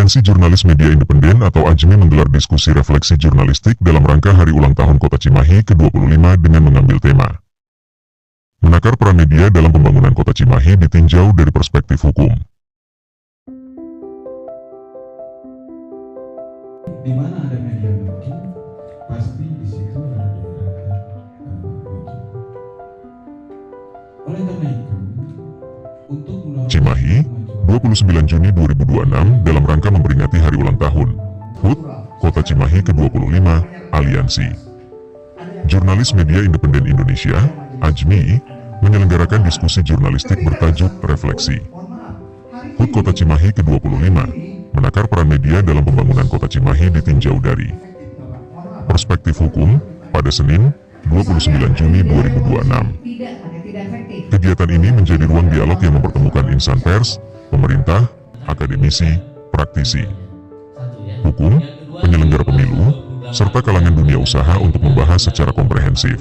Aliansi Jurnalis Media Independen atau AJMI menggelar diskusi refleksi jurnalistik dalam rangka Hari Ulang Tahun Kota Cimahi ke-25 dengan mengambil tema menakar peran media dalam pembangunan Kota Cimahi ditinjau dari perspektif hukum. Di mana ada media mungkin, pasti di situ ada daerah mungkin. Oleh karena itu, untuk Cimahi, 29 Juni 2026 dalam rangka memperingati Hari Ulang Tahun HUT Kota Cimahi ke-25, Aliansi Jurnalis Media Independen Indonesia, AJMI, menyelenggarakan diskusi jurnalistik bertajuk Refleksi HUT Kota Cimahi ke-25, menakar peran media dalam pembangunan Kota Cimahi ditinjau dari perspektif hukum pada Senin, 29 Juni 2026. Kegiatan ini menjadi ruang dialog yang mempertemukan insan pers, pemerintah, akademisi, praktisi, hukum, penyelenggara pemilu, serta kalangan dunia usaha untuk membahas secara komprehensif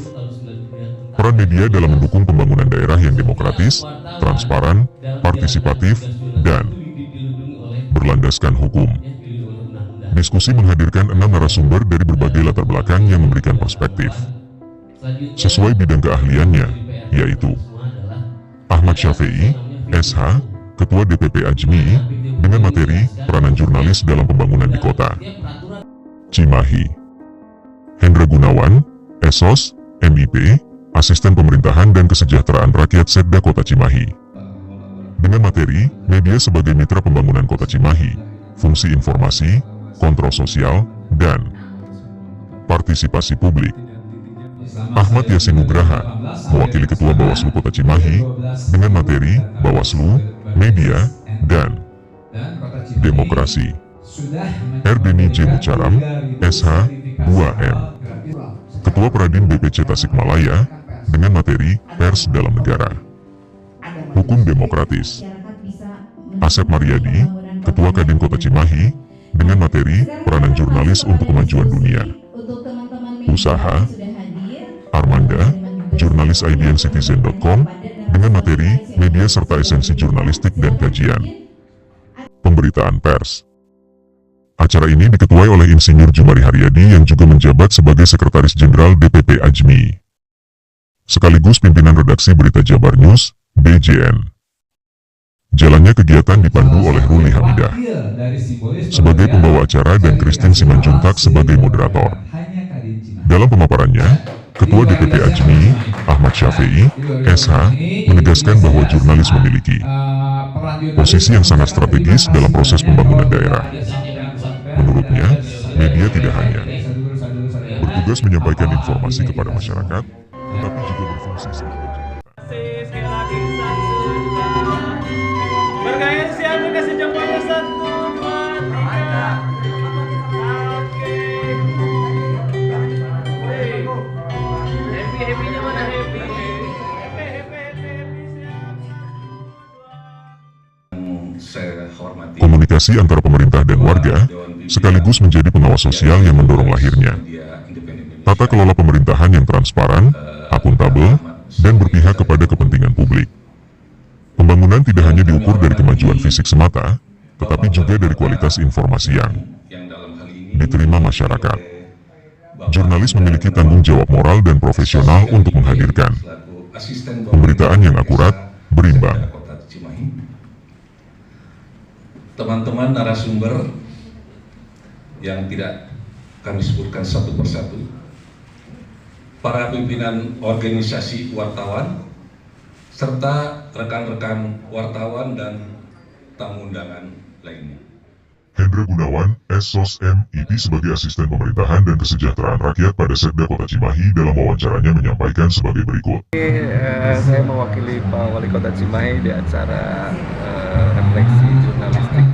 peran media dalam mendukung pembangunan daerah yang demokratis, transparan, partisipatif, dan berlandaskan hukum. Diskusi menghadirkan 6 narasumber dari berbagai latar belakang yang memberikan perspektif sesuai bidang keahliannya, yaitu Ahmad Syafi'i, SH, Ketua DPP AJMI, dengan materi peranan jurnalis dalam pembangunan di Kota Cimahi. Hendra Gunawan, SOS, MIP, Asisten Pemerintahan dan Kesejahteraan Rakyat Setda Kota Cimahi, dengan materi media sebagai mitra pembangunan Kota Cimahi, fungsi informasi, kontrol sosial, dan partisipasi publik. Ahmad Yasin Nugraha, mewakili Ketua Bawaslu Kota Cimahi, dengan materi Bawaslu, Media, dan Demokrasi. Erdeni J. Mucaram, SH, 2M, Ketua Pradin BPC Tasikmalaya, dengan materi Pers dalam Negara, Hukum Demokratis. Asep Mariadi, Ketua Kadin Kota Cimahi, dengan materi Peranan Jurnalis untuk Kemajuan Dunia Usaha. Armanda, jurnalis IDNCitizen.com, dengan materi media serta esensi jurnalistik dan kajian pemberitaan pers. Acara ini diketuai oleh Insinyur Jumari Haryadi yang juga menjabat sebagai Sekretaris Jenderal DPP AJMI, sekaligus pimpinan redaksi Berita Jabar News, BJN. Jalannya kegiatan dipandu oleh Ruli Hamidah sebagai pembawa acara dan Christine Simanjuntak sebagai moderator. Dalam pemaparannya, Ketua DPP AJMI, Ahmad Syafi'i, SH, menegaskan bahwa jurnalis memiliki posisi yang sangat strategis dalam proses pembangunan daerah. Menurutnya, media tidak hanya bertugas menyampaikan informasi kepada masyarakat, tetapi juga berfungsi sebagai bergaya siap dikasih jempolnya 1, 2, 3. Happy-nya mana happy? Komunikasi antara pemerintah dan warga, sekaligus menjadi pengawas sosial yang mendorong lahirnya tata kelola pemerintahan yang transparan, akuntabel, dan berpihak kepada kepentingan publik. Pembangunan tidak hanya diukur dari kemajuan fisik semata, tetapi juga dari kualitas informasi yang diterima masyarakat. Jurnalis memiliki tanggung jawab moral dan profesional untuk menghadirkan pemberitaan yang akurat, berimbang. Teman-teman narasumber yang tidak kami sebutkan satu persatu, para pimpinan organisasi wartawan, serta rekan-rekan wartawan dan tamu undangan lainnya. Hendra Gunawan, SOS MIP sebagai Asisten Pemerintahan dan Kesejahteraan Rakyat pada Setda Kota Cimahi dalam wawancaranya menyampaikan sebagai berikut. Saya mewakili Pak Wali Kota Cimahi di acara refleksi jurnalistik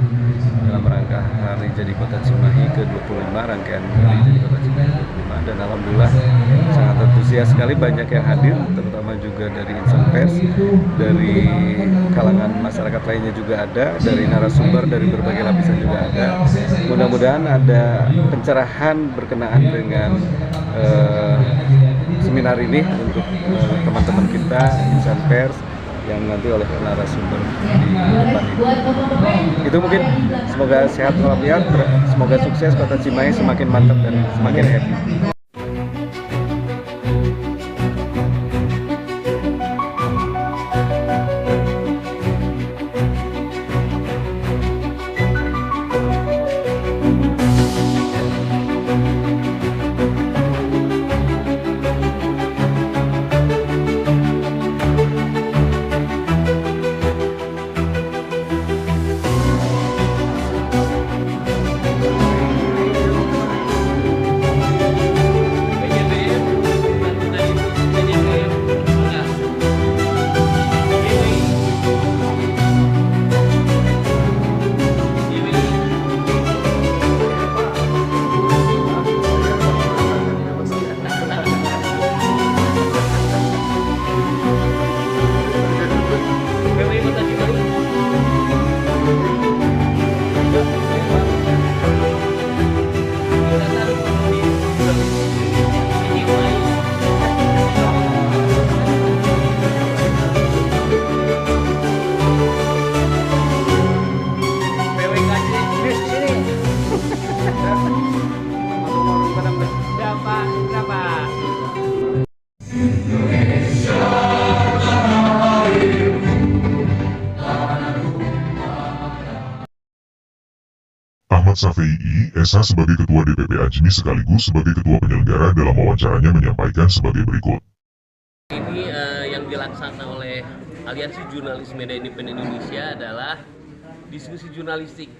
dalam rangka Hari Jadi Kota Cimahi ke-25, rangkaian Hari Jadi Kota Cimahi ke-25, dan alhamdulillah sangat antusias sekali, banyak yang hadir, terutama juga dari insan pers, dari kalangan masyarakat lainnya juga ada, dari narasumber dari berbagai lapisan juga ada. Mudah-mudahan ada pencerahan berkenaan dengan seminar ini untuk teman-teman kita, insan pers, yang nanti oleh narasumber di depan ini. Itu mungkin, semoga sehat walafiat, semoga sukses Kota Cimahi semakin mantap dan semakin happy. Ahmad Safei, SH sebagai Ketua DPP Ajmi sekaligus sebagai Ketua Penyelenggara dalam wawancaranya menyampaikan sebagai berikut. Ini yang dilaksanakan oleh Aliansi Jurnalis Media Independen Indonesia adalah diskusi jurnalistik.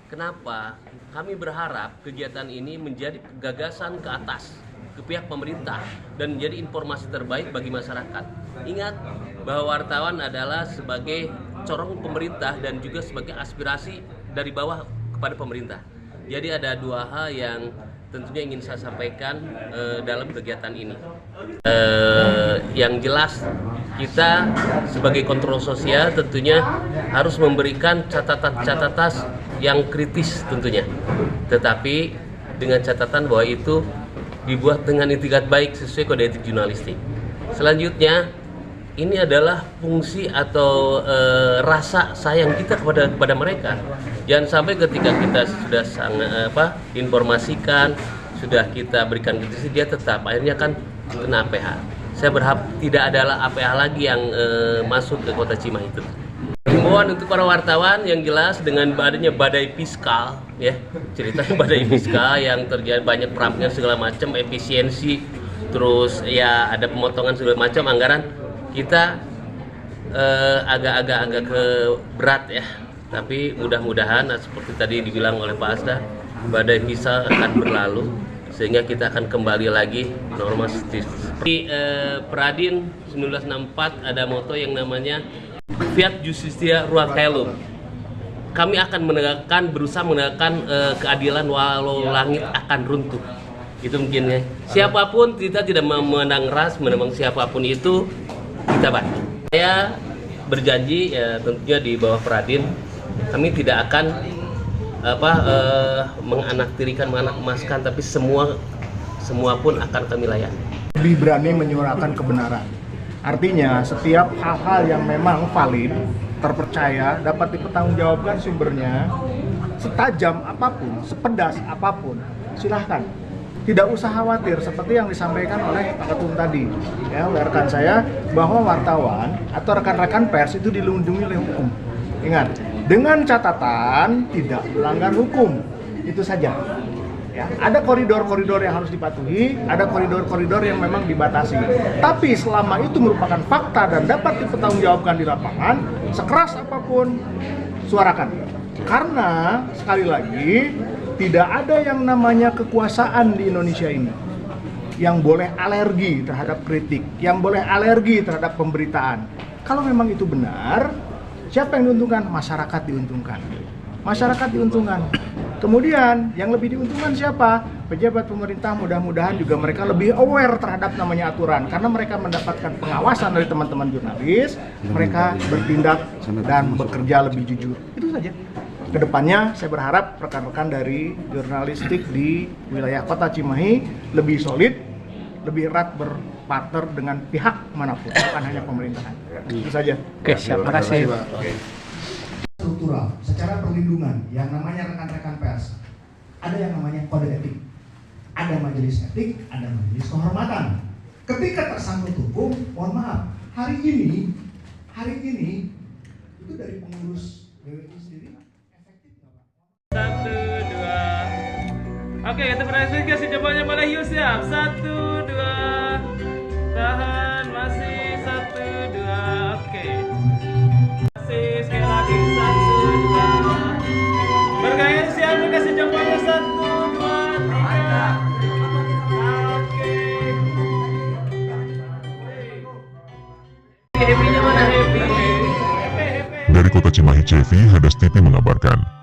Kenapa? Kami berharap kegiatan ini menjadi gagasan ke atas, ke pihak pemerintah, dan menjadi informasi terbaik bagi masyarakat. Ingat bahwa wartawan adalah sebagai corong pemerintah dan juga sebagai aspirasi dari bawah kepada pemerintah. Jadi ada dua hal yang tentunya ingin saya sampaikan dalam kegiatan ini. Yang jelas kita sebagai kontrol sosial tentunya harus memberikan catatan-catatan yang kritis tentunya. Tetapi dengan catatan bahwa itu dibuat dengan itikat baik sesuai kode etik jurnalistik. Selanjutnya, ini adalah fungsi atau rasa sayang kita kepada mereka. Jangan sampai ketika kita sudah informasikan, sudah kita berikan kritik, dia tetap akhirnya kan kena APH. Saya berharap tidak adalah APH lagi yang masuk ke Kota Cimahi itu. Himbauan untuk para wartawan yang jelas dengan adanya badai fiskal, ya ceritanya badai fiskal yang terjadi banyak perampingan segala macam, efisiensi, terus ya ada pemotongan segala macam anggaran, kita agak ke berat ya. Tapi mudah-mudahan seperti tadi dibilang oleh Pak Asda, badai fiskal akan berlalu sehingga kita akan kembali lagi normal seperti Pradin 1964 ada moto yang namanya Fiat Justitia Ruat Caelum. Kami akan berusaha menegakkan keadilan walau langit akan runtuh. Itu mungkin ya. Siapapun kita tidak memandang ras, memandang siapapun itu kita bantu. Saya berjanji ya tentunya di bawah Pradin kami tidak akan menganaktirikan, mengemaskan, tapi semua pun akan kami layani. Lebih berani menyuarakan kebenaran. Artinya setiap hal-hal yang memang valid, terpercaya, dapat dipertanggungjawabkan sumbernya, setajam apapun, sepedas apapun, silahkan. Tidak usah khawatir seperti yang disampaikan oleh Pak Ketum tadi, ya, oleh rekan saya, bahwa wartawan atau rekan-rekan pers itu dilindungi oleh hukum. Ingat, dengan catatan tidak melanggar hukum, itu saja. Ya, ada koridor-koridor yang harus dipatuhi, ada koridor-koridor yang memang dibatasi. Tapi selama itu merupakan fakta dan dapat dipertanggungjawabkan di lapangan, sekeras apapun, suarakan. Karena sekali lagi, tidak ada yang namanya kekuasaan di Indonesia ini yang boleh alergi terhadap kritik, yang boleh alergi terhadap pemberitaan. Kalau memang itu benar, siapa yang diuntungkan? Masyarakat diuntungkan. Masyarakat diuntungkan. Kemudian yang lebih diuntungkan siapa? Pejabat pemerintah, mudah-mudahan juga mereka lebih aware terhadap namanya aturan. Karena mereka mendapatkan pengawasan dari teman-teman jurnalis, mereka bertindak dan bekerja lebih jujur. Itu saja. Kedepannya saya berharap rekan-rekan dari jurnalistik di wilayah Kota Cimahi lebih solid, lebih erat partner dengan pihak manapun, bukan hanya pemerintahan. Itu saja. Oke, siap. Terima kasih. Struktural, secara perlindungan yang namanya rekan-rekan pers, ada yang namanya kode etik, ada majelis etik, ada majelis kehormatan. Ketika tersangkut hukum, mohon maaf, hari ini itu dari pengurus BWI sendiri efektif nggak Pak? 1, 2. Oke, kita verifikasi jawabannya pada Hiu siap. 1, 2. Tahan, masih 1, 2. Oke. Masih sekali lagi 1, 2. Bergaya siap dikasih jawabannya 1, 2, 3. Oke. Happy-nya mana happy? Dari Kota Cimahi, Cevi Hadas TV mengabarkan.